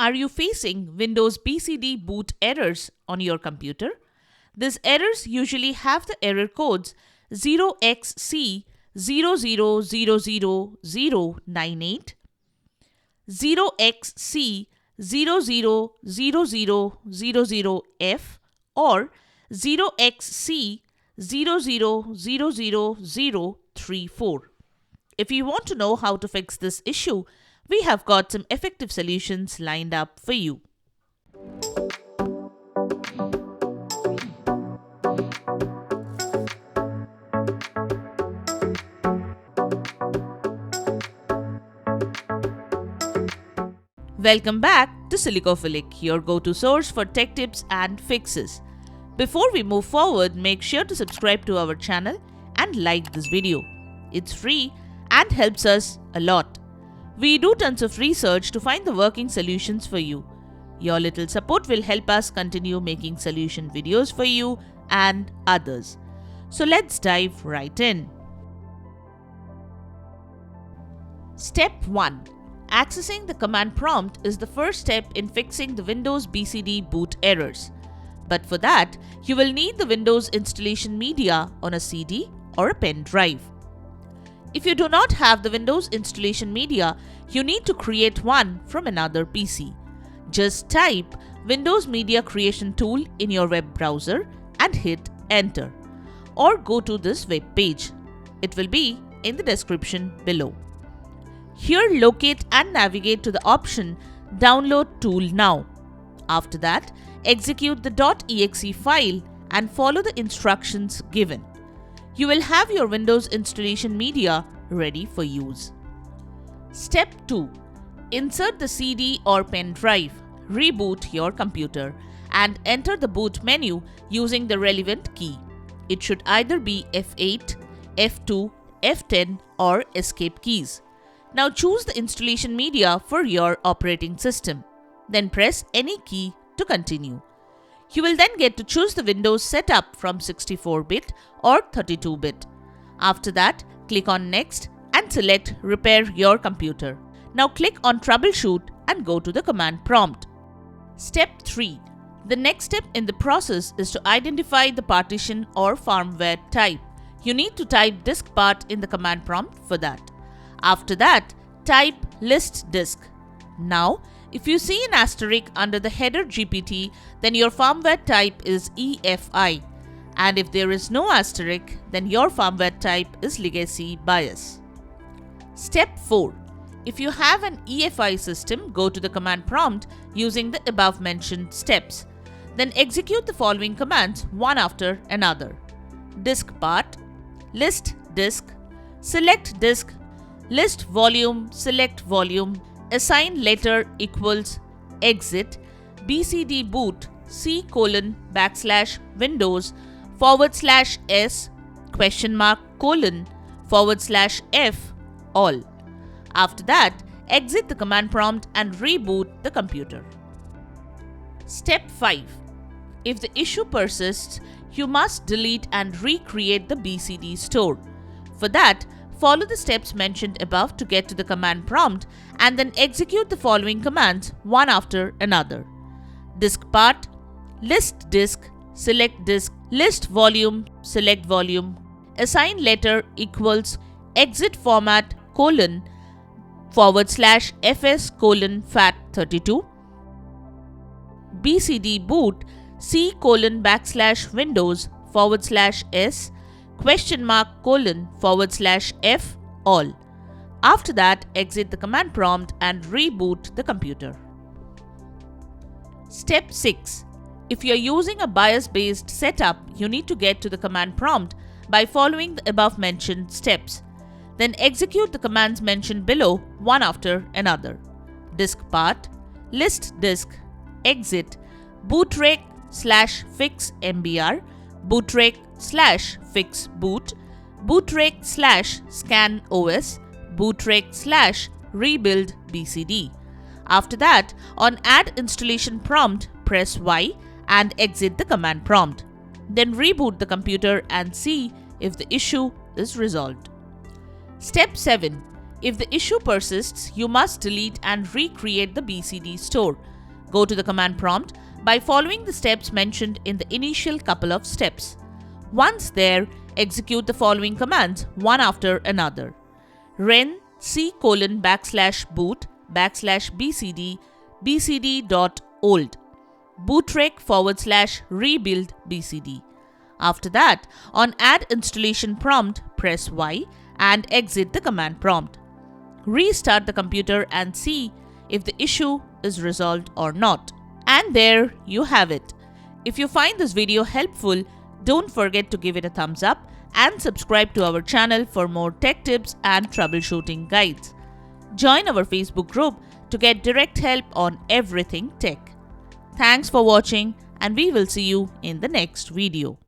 Are you facing Windows BCD boot errors on your computer? These errors usually have the error codes 0xC0000098, 0xC00000F, or 0xC0000034. If you want to know how to fix this issue, we have got some effective solutions lined up for you. Welcome back to Silicophilic, your go-to source for tech tips and fixes. Before we move forward, make sure to subscribe to our channel and like this video. It's free and helps us a lot. We do tons of research to find the working solutions for you. Your little support will help us continue making solution videos for you and others. So let's dive right in. Step 1. Accessing the command prompt is the first step in fixing the Windows BCD boot errors. But for that, you will need the Windows installation media on a CD or a pen drive. If you do not have the Windows installation media, you need to create one from another PC. Just type Windows Media Creation Tool in your web browser and hit enter. Or go to this web page. It will be in the description below. Here, locate and navigate to the option Download Tool Now. After that, execute the .exe file and follow the instructions given. You will have your Windows installation media ready for use. Step 2. Insert the CD or pen drive, reboot your computer, and enter the boot menu using the relevant key. It should either be F8, F2, F10 or escape keys. Now choose the installation media for your operating system. Then press any key to continue. You will then get to choose the Windows setup from 64-bit or 32-bit. After that, click on Next and select Repair your computer. Now click on Troubleshoot and go to the command prompt. Step 3. The next step in the process is to identify the partition or firmware type. You need to type disk part in the command prompt for that. After that, type list disk. Now, if you see an asterisk under the header GPT, then your firmware type is EFI. And if there is no asterisk, then your firmware type is Legacy BIOS. Step 4. If you have an EFI system, go to the command prompt using the above mentioned steps. Then execute the following commands one after another. Disk part, list disk, select disk, list volume, select volume, assign letter equals exit, BCD boot C:\s?/s?f all. After that, exit the command prompt and reboot the computer. Step 5. If the issue persists, you must delete and recreate the BCD store. For that, follow the steps mentioned above to get to the command prompt and then execute the following commands one after another. Disk part, list disk, select disk, list volume, select volume, assign letter equals exit format :/fs:/fat32, BCD boot C:\windows/s :f all. After that, exit the command prompt and reboot the computer. Step 6. If you are using a BIOS-based setup, you need to get to the command prompt by following the above mentioned steps. Then execute the commands mentioned below one after another. Disk part, list disk, exit, bootrec/fix mbr, bootrec/fix boot, bootrec/scan os, bootrec/rebuild bcd. After that, on add installation prompt, press Y and exit the command prompt. Then reboot the computer and see if the issue is resolved. Step 7. If the issue persists, you must delete and recreate the BCD store. Go to the command prompt by following the steps mentioned in the initial couple of steps. Once there, execute the following commands one after another. ren c:\boot /bcd bcd.old bootrec /rebuild bcd. After that, on add installation prompt, press Y and exit the command prompt. Restart the computer and see if the issue is resolved or not. And there you have it. If you find this video helpful, don't forget to give it a thumbs up and subscribe to our channel for more tech tips and troubleshooting guides. Join our Facebook group to get direct help on everything tech. Thanks for watching, and we will see you in the next video.